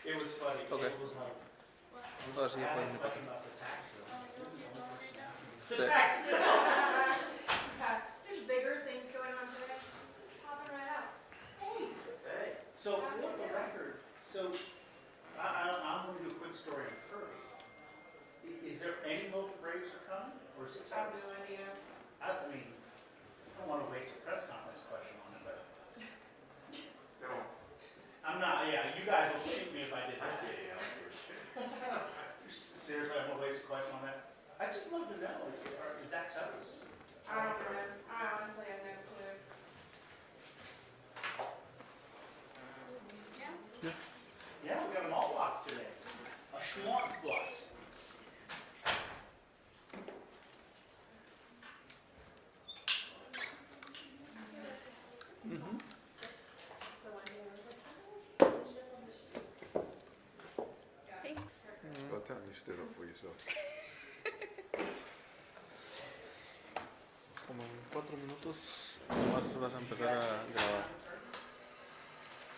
It was funny. Okay. It was like, Ahora sí I ya had pueden a empezar. question about the tax bill. The Sí. tax bill! Yeah, there's bigger things going on today. Just popping right out. Hey. Hey, so for the record, so I'm going to do a quick story on Kirby. Is there any hope the Braves are coming, or is it I have toast? no idea. I mean, I don't want to waste a press conference question on it, but No. I'm not, yeah, you guys will shoot me if I did that. Yeah. Seriously, I'm going to waste a question on that? I'd just love to know, is that toast? I don't know. I honestly have no clue. Yes. Yeah, we got a malt box today. A Schwant box. So one day I was like, oh, shit on the shoes. Thanks. By the time you stood up for yourself. Como en 4 minutos más vas a empezar a grabar.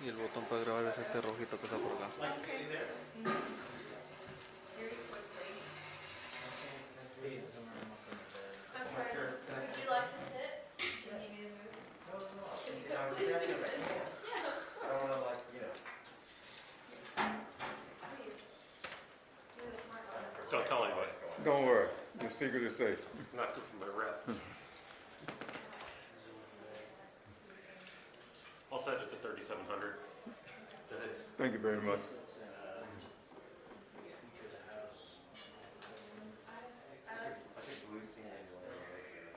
Y el botón para grabar es este rojito que está por acá. Like you there? Very quickly. I'm sorry. Would you like to sit? Do you need me to move? Can you please just sit? Yeah, of I don't wanna course. like, you know. Please. You're the smart one. Don't tell anybody. Don't worry, your secret is safe. Not good for my rep. I'll set it to 3,700. Thank you very much.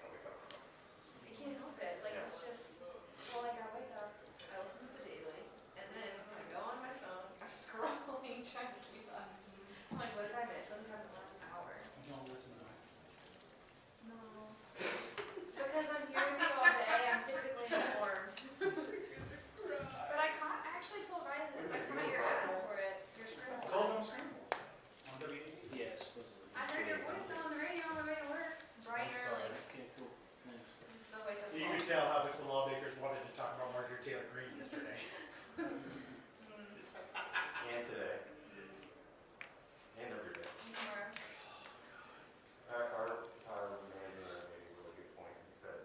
I can't help it. Like, it's just, well, like, I wake up, I listen to the Daily, and then I go on my phone, I'm scrolling, trying to keep up. I'm like, what did I miss? What has happened the last hour? You don't listen to me. No. Because I'm here with you all day, I'm typically informed. But I actually told Riley this, I caught your ad for it, your scramble. Golden Scramble. On WATD. Yes. I heard your voice on the radio on my way to work, bright and early. Okay, cool. Thanks. So wake up. You could tell how much the lawmakers wanted to talk about Marjorie Taylor Greene yesterday. And today. And every day. Tomorrow. Our manager made a really good point. He said,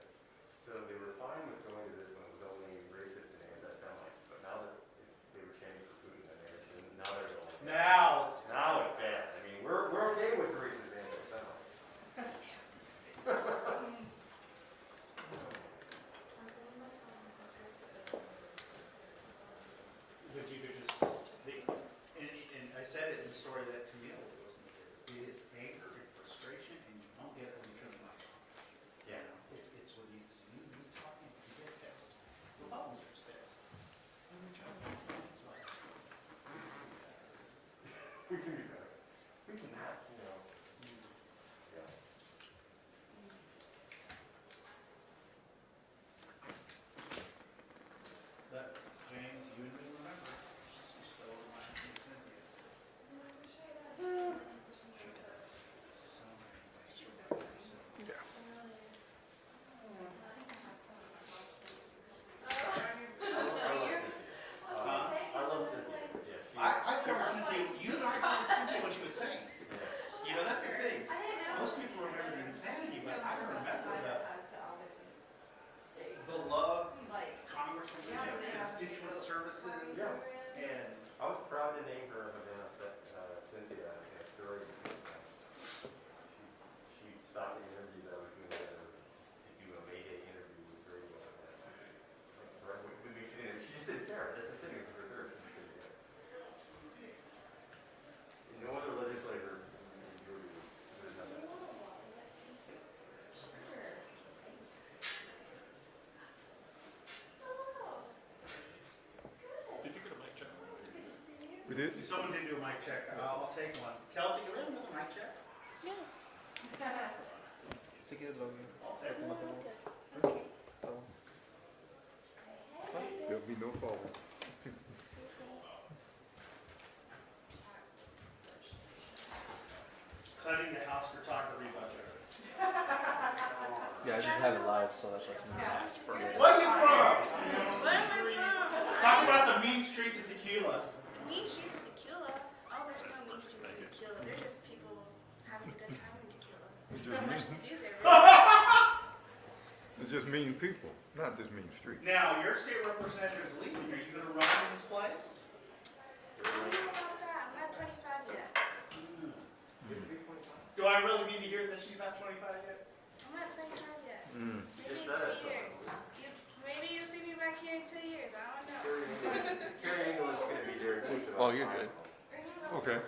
so they were fine with going to this one with only racist and anti-Semites, but now that they were changing for Putin, and now they're going. Now it's Now it's bad. I mean, we're okay with racist and anti-Semites. But you could just, and I said it in the story that Camille was listening to. It is anger and frustration, and you don't get it when you turn the mic on. Yeah. It's when you talking, you get pissed. The buttons are pissed. When you try to, it's like, We can do better. We can have, you know. Yeah. but James, you would remember. So am I and Cynthia. So many things from what you said. Yeah. I love Cynthia. Yeah, she- I covered Cynthia, you and I covered Cynthia when she was saying. yeah. You know, that's the thing. I didn't know. Most people remember the insanity, but I remember State. the love, Like, Congresswoman, Yeah, but they have to constituent go- services, Yeah. and I was proud to name her Havana Cynthia in a story. She stopped the interview that I was doing to do a May Day interview with radio. Right, we fit in. She just didn't care. That's the thing, is for her. She didn't care. And no other legislator would have done that. Did you get a mic check? We did? someone did do a mic check. I'll take one. Kelsey, can we have another mic check? Si quieres lo I'll take one. There'll be no fall. Cutting the house photography budget. Yeah, I just have it live, so that's what Where you from? Talk about the mean streets of Tequila. Mean Streets of Tequila. Tequila. They're just people having a good time in Tequila. It's There's not much just to mean, do there. Really. it's just mean people, not just mean streets. Now, your state representative is leaving. Are you gonna run in this place? I don't know about that. I'm not 25 yet. Do I really need to hear that she's not 25 yet? I'm not 25 yet. Mm. Maybe in 2 years. Maybe you'll see me back here in 2 years. I don't know. Terry England's gonna be there. Oh, you're good. Okay.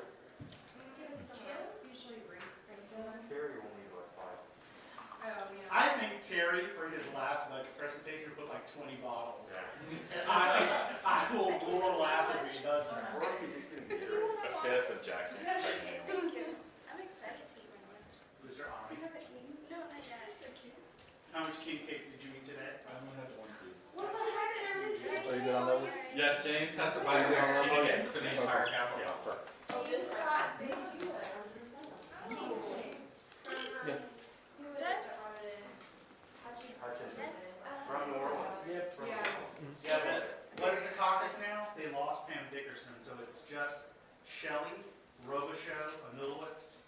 Usually brings in. Terry will need like 5. Oh, yeah. I think Terry, for his last budget presentation, put like 20 bottles. Yeah. And I will roar laughing if he does that. Or if he just didn't be there. A fifth of Jackson. Thank you. I'm excited to eat my lunch. Was there Ami? No, not yet. So cute. How much king cake did you eat today? I only had one piece. What's the heck? Are you good on that one? Yes, James has to buy one skinny cake for the entire county. Oh, this hot big Jesus. Yeah. Who was it that brought it in? Hutchinson. From New Orleans. Yep. Yeah. Yeah, but what is the caucus now? They lost Pam Dickerson, so it's just Shelley, Robichaux, Anulowitz.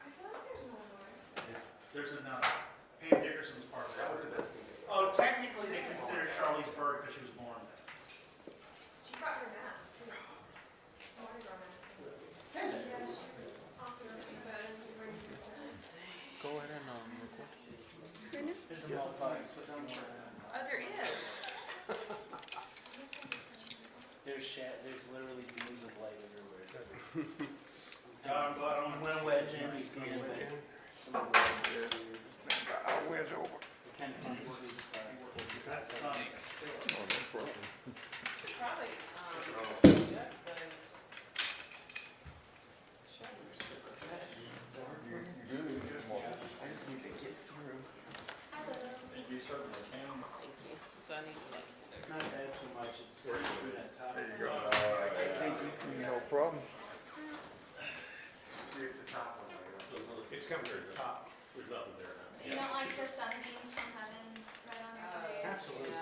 I feel like there's one more. There's another. Pam Dickerson was part of That was that. the best thing. Oh, technically they consider Charlize Berg because she was born there. She brought her mask too. I wanted her mask too. Yeah, she was awesome. Go ahead and record. Oh, there is. There's literally beams of light everywhere. God, I'm glad I don't When wedge in between them. Where's over? Kind of funny to see the sky. That sun's a silly. Oh, no problem. Probably, just those shutters. I just need to get through. You certainly can. Thank you. So I need to like. It's not bad so much, it's through that top. There you go. Thank you. No problem. Here's the top one. Right? It's coming to the top. There's nothing there now. You don't like the sunbeams from heaven right on your face? Absolutely.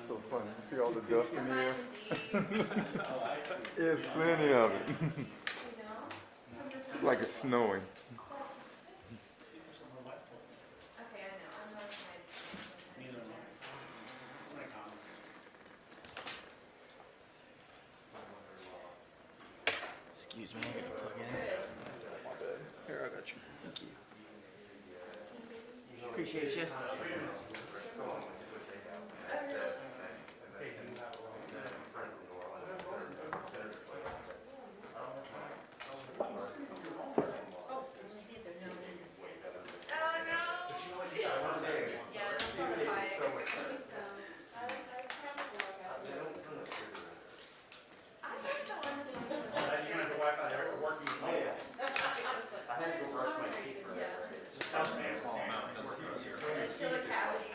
So fun. You see all the dust in Some the air? vitamin D, Oh, I see. There's plenty of it. you know? From the sun. Like it's snowing. That's okay, I know. I'm not nice. Neither am I. My comments. Excuse me, I gotta plug in. Good. Here, I got you. Thank you. Appreciate you. Oh, no. Yeah, that's sort of high. I think so. I kind of work out. I like the one that's really. You're gonna have to wipe out every working day. I had to go brush my teeth. Yeah. Just tell Sam. And then kill a cavity.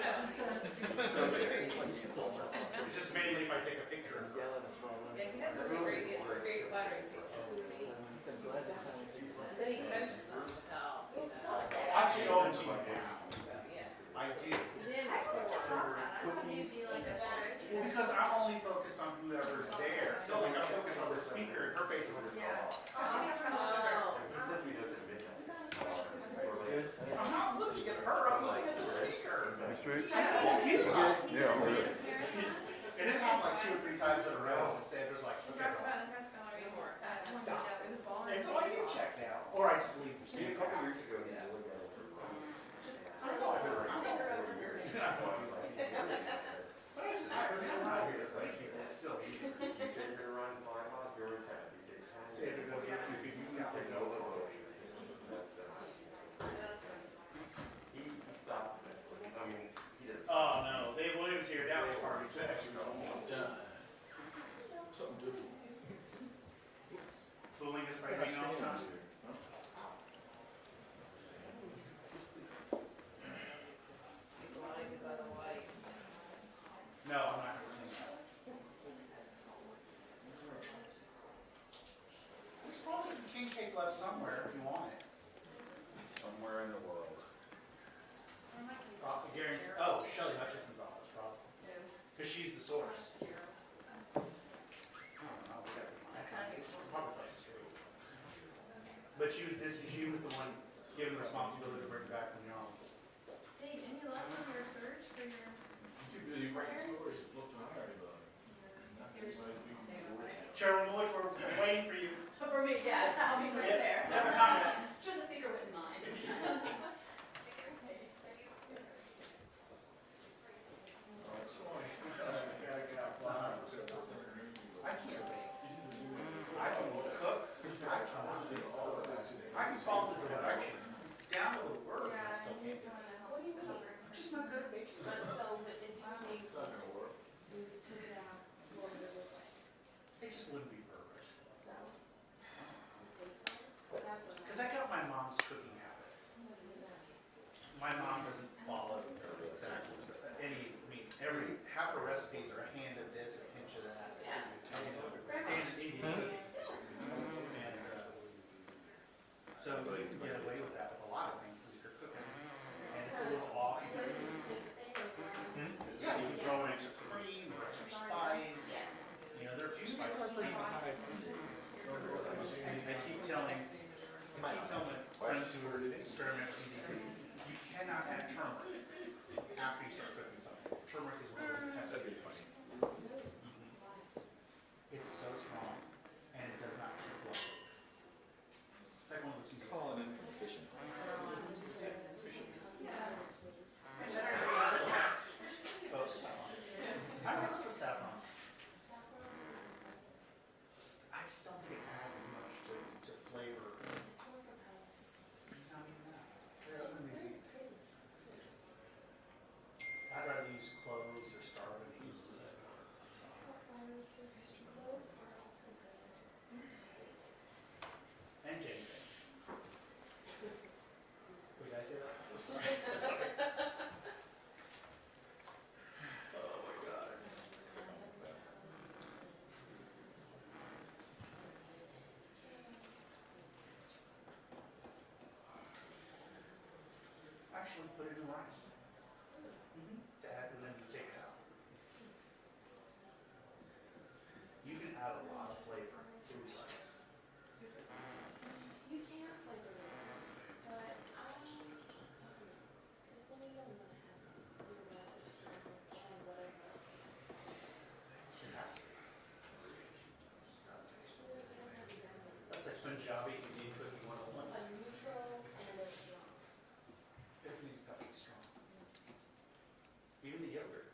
It's just mainly if I take a picture. Yelling is falling. Yeah, he has a very good, very flattering pictures of me. And then he coached them without, you know. I show them to you. Yeah. I do. Then I thought you'd be like a shirt. Well, because I'm only focused on whoever's there. So like I'm focused on the speaker and her face is on the Yeah. phone. Oh, he's from the sugar. I'm not looking at her, I'm looking at the speaker. You straight? Oh, he's up. Yeah, I'm good. And it happened like 2 or 3 times in a row and said there's like, We okay, talked about in the press gallery more. Stop. In the barn. it's all I get checked out. Or I just leave. See, a couple years ago, he delivered that over. I don't know, I've been around. But I just, I've been around here, so I keep it still. You said you're gonna run 5 miles, you're in 10. You Say to go get a few people out. Take no little motion. That's right. He stopped it. I mean, he did. Oh, no, Dave Williams here, Dallas Party. Fooling us by being all the time. Blinded by the light. No, I'm not gonna sing that. There's probably some king cake left somewhere if you want it. Somewhere in the world. Oh, Shelley Hutchison's office, probably. Because she's the source. I don't know, we gotta- That kind of makes more Probably sense. close to it. But she was the one given the responsibility to bring it back from the army. Dave, any luck on your search for your Chairman Lewis, we're waiting for you. For me, yeah, I'll be right Yep, there. never comment. I'm sure the speaker wouldn't mind. I can't bake. I can cook. I can follow the directions down to the word. I still can't do it. What do you mean? I'm just not good at baking. But so, but if you make, you took it out, what would it look like? It just wouldn't be perfect. So, it tastes better? That's what Because I got my mom's cooking habits. My mom doesn't follow exactly any, I mean, half her recipes are a hand of this, a pinch of that. Yeah. You know, standard Indian cooking. And, so you can get away with that with a lot of things because you're cooking. And it's a little off. So if you taste it, Yeah, you can throw in extra cream or extra spice. You know, there are a few spices. I keep telling my friends who are experimenting, you cannot add turmeric after you start cooking something. Turmeric is one of the pests. It's so strong and it does not keep blood. It's like one of those things. Calling in from fishing. I don't know what's saffron. I just don't think it adds as much to flavor. Not even that. There's other things I'd rather use cloves or star anise. And JJ. Wait, did I say that? Sorry. Oh my God. Actually, put it in rice. To add, and then you take it out. You can add a lot of flavor through rice. you can't flavor it, but, then you don't want to have your rice is strong and whatever else. It has to be. Just does. That's like Punjabi Indian cooking 101. A neutral and a strong. Everything's got to be strong. Even the yogurt.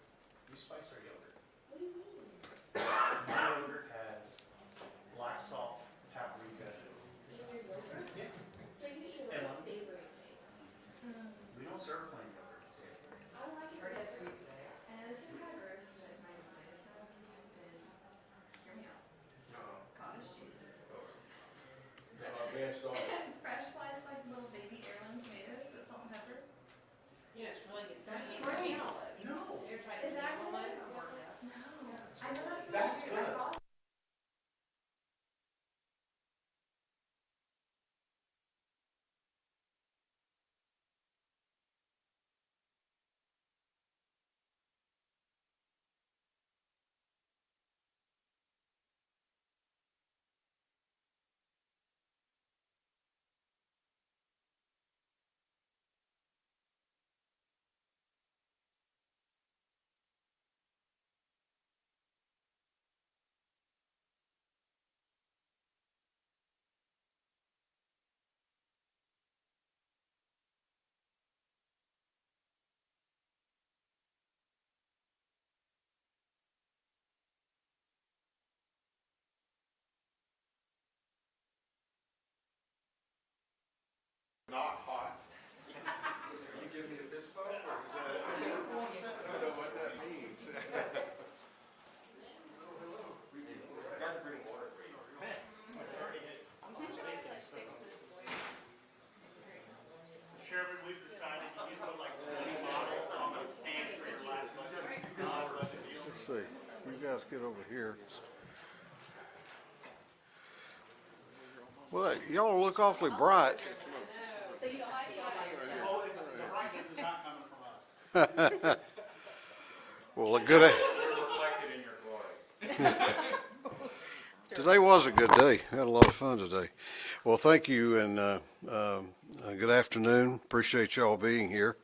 You spice our yogurt. What do you mean? My yogurt has black salt, paprika. In your yogurt? Yeah. So you eat And like a lemon. savory thing. We don't serve plain yogurt. I like it. Or with has sweets. And this is kind of gross, but my minus now has been, hear me out, cottage cheese. And fresh sliced like little baby heirloom tomatoes with salt and pepper. You know, it's really good. That's It's great. cantaloupe. No. You're trying Is to that make good? or work it up. No. I know that's That's good. I good. saw Not hot. You give me a fist bump, or is that? I don't know what that means. I got to bring water for you. Chairman, we've decided you can put like 20 bottles on the stand for your last budget. Let's see. You guys get over here. Well, y'all look awfully bright. So you don't like it? Oh, it's, the brightness is not coming from us. Well, a good. Reflected in your glory. Today was a good day. We had a lot of fun today. Well, thank you and good afternoon. Appreciate y'all being here.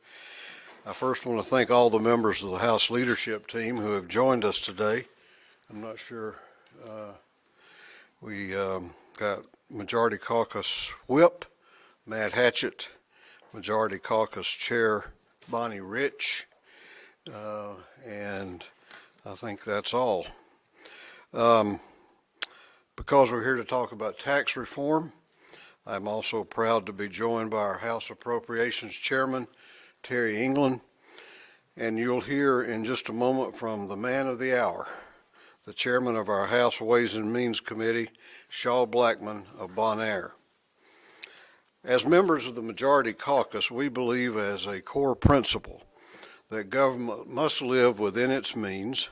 I first want to thank all the members of the House leadership team who have joined us today. I'm not sure, we got Majority Caucus Whip, Matt Hatchett, Majority Caucus Chair Bonnie Rich, and I think that's all. Because we're here to talk about tax reform, I'm also proud to be joined by our House Appropriations Chairman, Terry England, and you'll hear in just a moment from the man of the hour, the chairman of our House Ways and Means Committee, Shaw Blackman of Bonaire. As members of the Majority Caucus, we believe as a core principle that government must live within its means,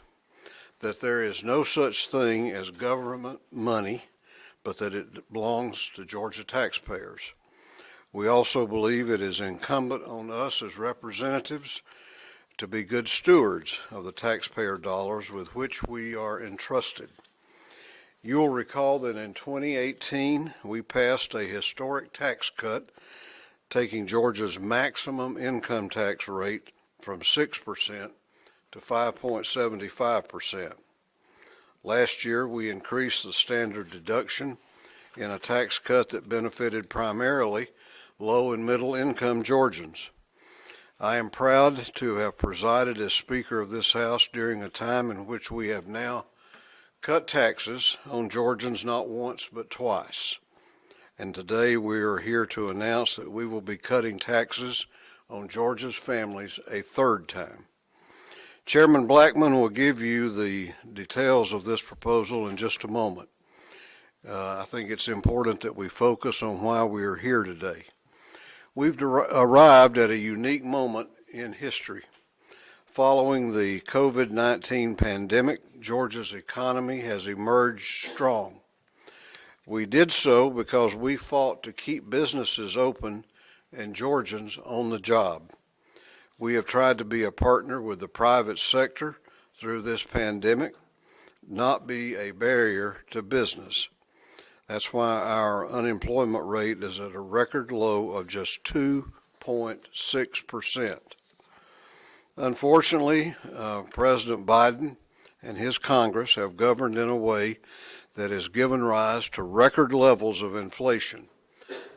that there is no such thing as government money, but that it belongs to Georgia taxpayers. We also believe it is incumbent on us as representatives to be good stewards of the taxpayer dollars with which we are entrusted. You'll recall that in 2018, we passed a historic tax cut, taking Georgia's maximum income tax rate from 6% to 5.75%. Last year, we increased the standard deduction in a tax cut that benefited primarily low and middle income Georgians. I am proud to have presided as Speaker of this House during a time in which we have now cut taxes on Georgians not once but twice. And today we are here to announce that we will be cutting taxes on Georgia's families a third time. Chairman Blackman will give you the details of this proposal in just a moment. I think it's important that we focus on why we are here today. We've arrived at a unique moment in history. Following the COVID-19 pandemic, Georgia's economy has emerged strong. We did so because we fought to keep businesses open and Georgians on the job. We have tried to be a partner with the private sector through this pandemic, not be a barrier to business. That's why our unemployment rate is at a record low of just 2.6%. Unfortunately, President Biden and his Congress have governed in a way that has given rise to record levels of inflation,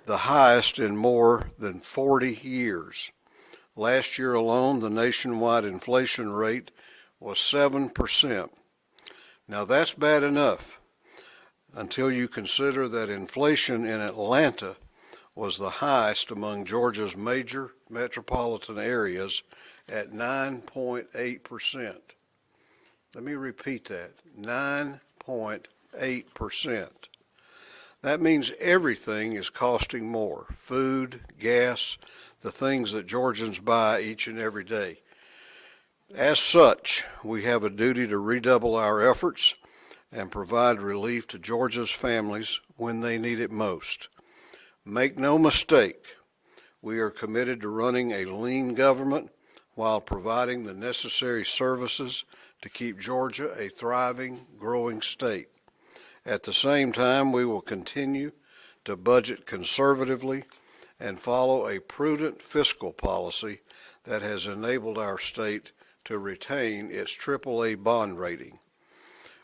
the highest in more than 40 years. Last year alone, the nationwide inflation rate was 7%. Now that's bad enough until you consider that inflation in Atlanta was the highest among Georgia's major metropolitan areas at 9.8%. Let me repeat that, 9.8%. That means everything is costing more, food, gas, the things that Georgians buy each and every day. As such, we have a duty to redouble our efforts and provide relief to Georgia's families when they need it most. Make no mistake, we are committed to running a lean government while providing the necessary services to keep Georgia a thriving, growing state. At the same time, we will continue to budget conservatively and follow a prudent fiscal policy that has enabled our state to retain its AAA bond rating.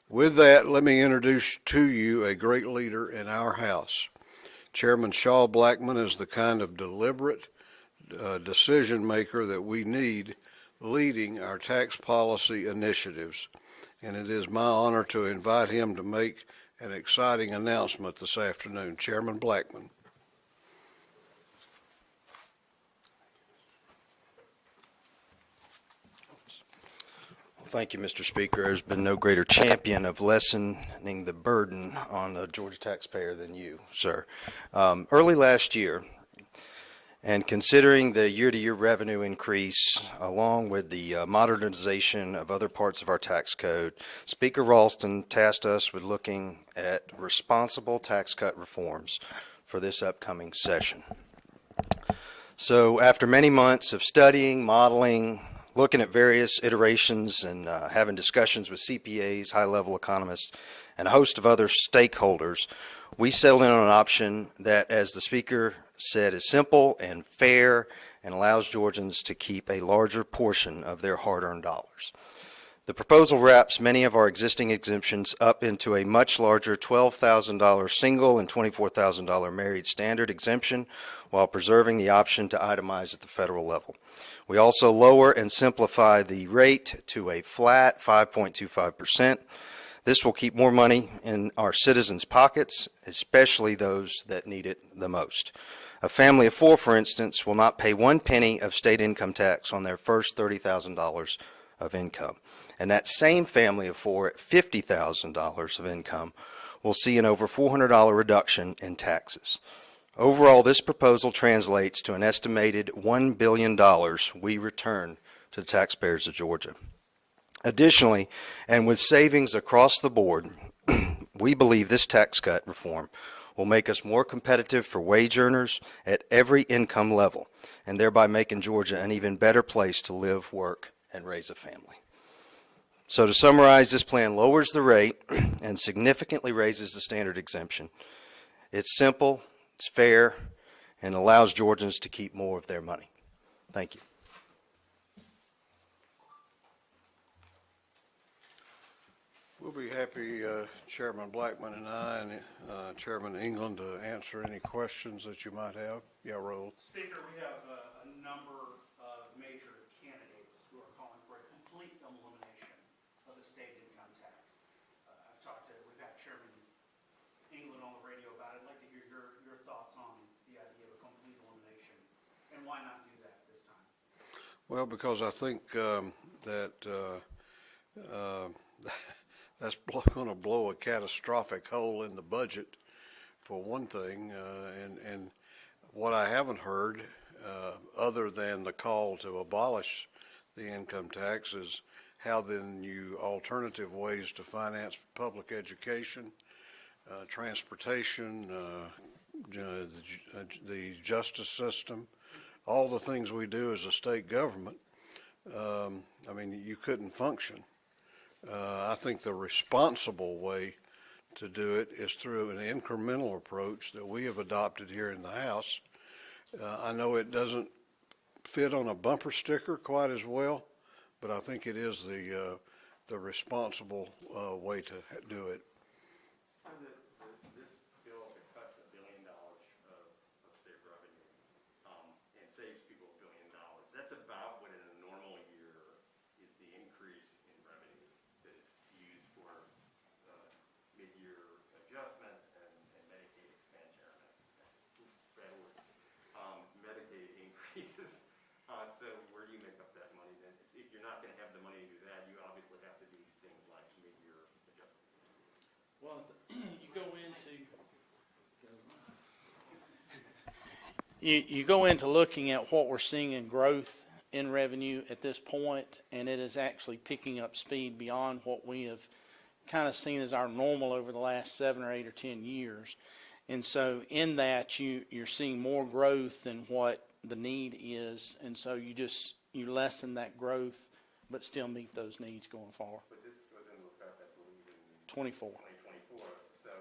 With that, let me introduce to you a great leader in our House. Chairman Shaw Blackman is the kind of deliberate decision maker that we need leading our tax policy initiatives, and it is my honor to invite him to make an exciting announcement this afternoon. Chairman Blackman. Thank you, Mr. Speaker. There's been no greater champion of lessening the burden on the Georgia taxpayer than you, sir. Early last year, and considering the year-to-year revenue increase, along with the modernization of other parts of our tax code, Speaker Ralston tasked us with looking at responsible tax cut reforms for this upcoming session. So after many months of studying, modeling, looking at various iterations and having discussions with CPAs, high-level economists, and a host of other stakeholders, we settled in on an option that, as the speaker said, is simple and fair and allows Georgians to keep a larger portion of their hard-earned dollars. The proposal wraps many of our existing exemptions up into a much larger $12,000 single and $24,000 married standard exemption while preserving the option to itemize at the federal level. We also lower and simplify the rate to a flat 5.25%. This will keep more money in our citizens' pockets, especially those that need it the most. A family of four, for instance, will not pay 1 penny of state income tax on their first $30,000 of income. And that same family of four at $50,000 of income will see an over $400 reduction in taxes. Overall, this proposal translates to an estimated $1 billion we return to the taxpayers of Georgia. Additionally, and with savings across the board, we believe this tax cut reform will make us more competitive for wage earners at every income level, and thereby making Georgia an even better place to live, work, and raise a family. So to summarize, this plan lowers the rate and significantly raises the standard exemption. It's simple, it's fair, and allows Georgians to keep more of their money. Thank you. We'll be happy, Chairman Blackman and I and Chairman England, to answer any questions that you might have. Yeah, Roel. Speaker, we have a number of major candidates who are calling for a complete elimination of the state income tax. We've had Chairman England on the radio about it. I'd like to hear your thoughts on the idea of a complete elimination, and why not do that this time? Well, because I think that's going to blow a catastrophic hole in the budget, for one thing, and what I haven't heard, other than the call to abolish the income tax, is how then alternative ways to finance public education, transportation, the justice system, all the things we do as a state government. I mean, you couldn't function. I think the responsible way to do it is through an incremental approach that we have adopted here in the House. I know it doesn't fit on a bumper sticker quite as well, but I think it is the responsible way to do it. So this bill cuts $1 billion of state revenue and saves people $1 billion. That's about what in a normal year is the increase in revenue that is used for mid-year adjustments and Medicaid expansion, Medicaid increases. So where do you make up that money then? If you're not going to have the money to do that, you obviously have to do things like mid-year adjustments. Well, you go into looking at what we're seeing in growth in revenue at this point, and it is actually picking up speed beyond what we have kind of seen as our normal over the last 7 or 8 or 10 years. And so in that, you're seeing more growth than what the need is, and so you lessen that growth, but still meet those needs going forward. But this goes into effect, I believe, in 24. 2024. So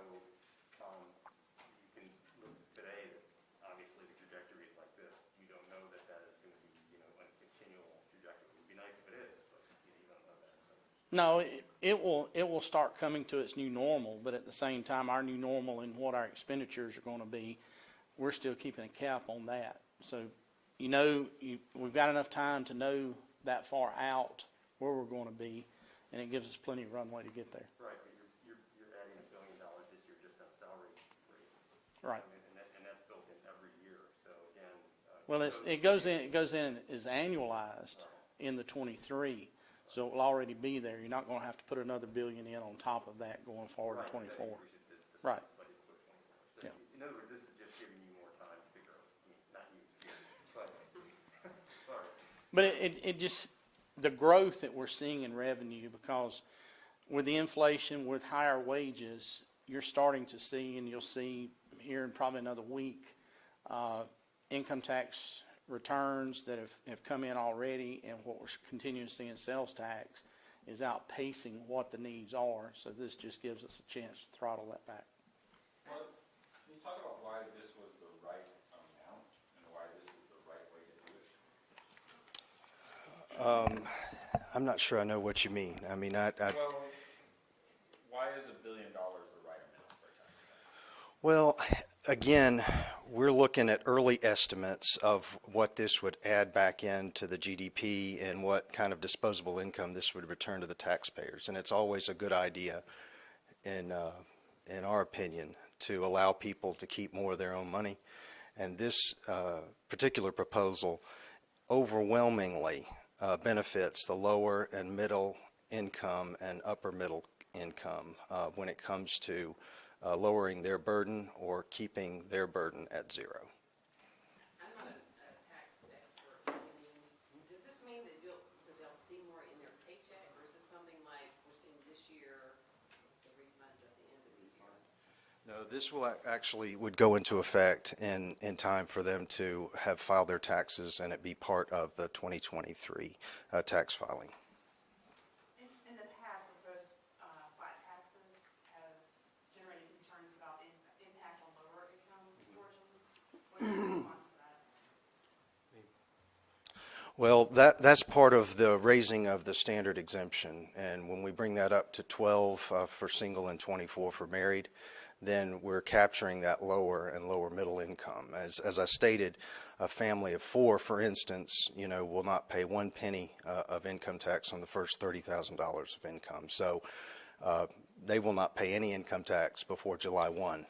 you can look today that obviously the trajectory is like this. You don't know that is going to be a continual trajectory. It would be nice if it is, but you don't know that. So. No, it will start coming to its new normal, but at the same time, our new normal and what our expenditures are going to be, we're still keeping a cap on that. So, we've got enough time to know that far out where we're going to be, and it gives us plenty of runway to get there. Right, but you're adding $1 billion this year just on salary raises. Right. And that's built in every year. So again, Well, it goes in as annualized in the 23, so it will already be there. You're not going to have to put another billion in on top of that going forward in 24. Right. So in other words, this is just giving you more time to figure out, not you, but sorry. But it just, the growth that we're seeing in revenue, because with the inflation, with higher wages, you're starting to see, and you'll see here in probably another week, income tax returns that have come in already and what we're continuing to see in sales tax is outpacing what the needs are. So this just gives us a chance to throttle that back. Well, can you talk about why this was the right amount and why this is the right way to do it? I'm not sure I know what you mean. I mean, Well, why is $1 billion the right amount for a taxpayer? well, again, we're looking at early estimates of what this would add back into the GDP and what kind of disposable income this would return to the taxpayers. And it's always a good idea, in our opinion, to allow people to keep more of their own money. And this particular proposal overwhelmingly benefits the lower and middle income and upper middle income when it comes to lowering their burden or keeping their burden at zero. I'm not a tax expert by any means. Does this mean that they'll see more in their paycheck, or is this something like we're seeing this year, the refunds at the end of the year? No, this will actually would go into effect in time for them to have filed their taxes and it be part of the 2023 tax filing. In the past, proposed flat taxes have generated concerns about impact on lower income portions. What's your response to that? Well, that's part of the raising of the standard exemption, and when we bring that up to 12 for single and 24 for married, then we're capturing that lower and lower middle income. As I stated, a family of 4, for instance, will not pay 1 penny of income tax on the first $30,000 of income. So they will not pay any income tax before July 1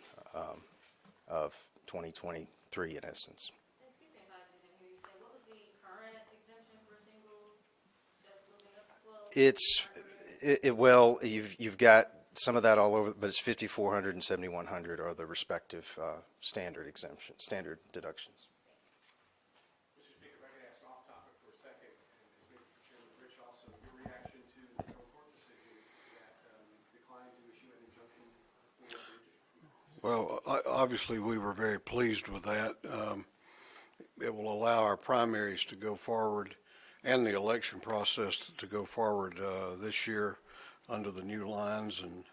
of 2023, in essence. Excuse me if I didn't hear you say, what was the current exemption for singles that's moving up as well? Well, you've got some of that all over, but it's $5,400 and $7,100 are the respective standard exemptions, standard deductions. Mr. Speaker, if I could ask off topic for a second, and maybe for Chairman Rich also, your reaction to the federal court decision that declined to issue an injunction for the district. Well, obviously, we were very pleased with that. It will allow our primaries to go forward and the election process to go forward this year under the new lines. And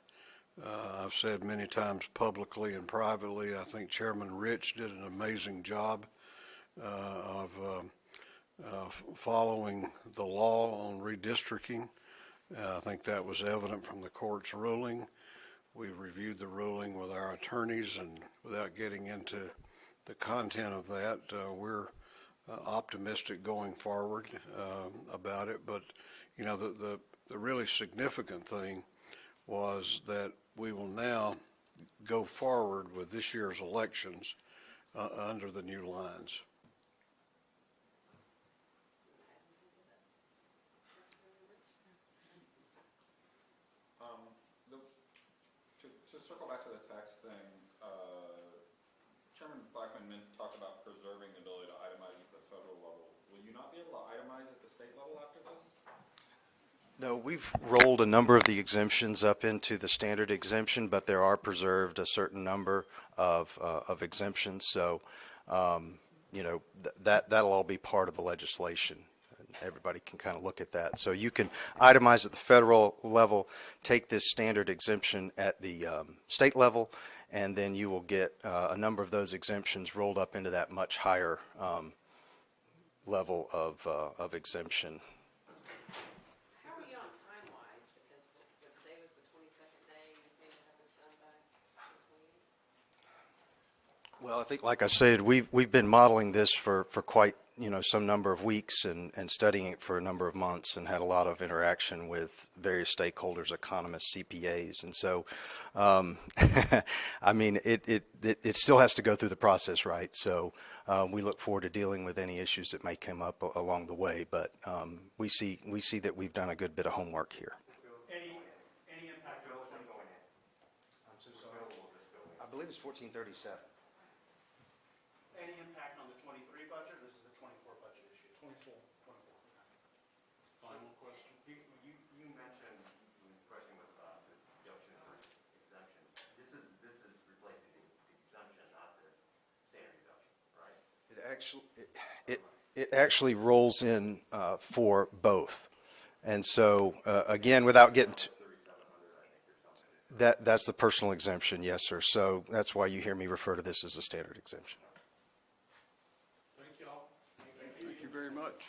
I've said many times publicly and privately, I think Chairman Rich did an amazing job of following the law on redistricting. I think that was evident from the court's ruling. We reviewed the ruling with our attorneys, and without getting into the content of that, we're optimistic going forward about it. But, the really significant thing was that we will now go forward with this year's elections under the new lines. To circle back to the tax thing, Chairman Blackman talked about preserving the ability to itemize at the federal level. Will you not be able to itemize at the state level after this? No, we've rolled a number of the exemptions up into the standard exemption, but there are preserved a certain number of exemptions. So, that'll all be part of the legislation. Everybody can kind of look at that. So you can itemize at the federal level, take this standard exemption at the state level, and then you will get a number of those exemptions rolled up into that much higher level of exemption. How are you on time-wise? Because today was the 22nd day, you think to have this done by the 28th? Well, I think, like I said, we've been modeling this for quite some number of weeks and studying it for a number of months, and had a lot of interaction with various stakeholders, economists, CPAs, and so I mean it still has to go through the process, right? So we look forward to dealing with any issues that may come up along the way, but we see that we've done a good bit of homework here. Any impact on the I'm so sorry. I believe it's 1437. Any impact on the 23 budget? This is the 24 budget issue. 24. Final question. You mentioned, the question was about the deduction for exemption. This is replacing the exemption, not the standard deduction, right? It actually, It actually rolls in for both. And so, again, without getting to, that's the personal exemption, yes, sir. So that's why you hear me refer to this as a standard exemption. Thank you very much.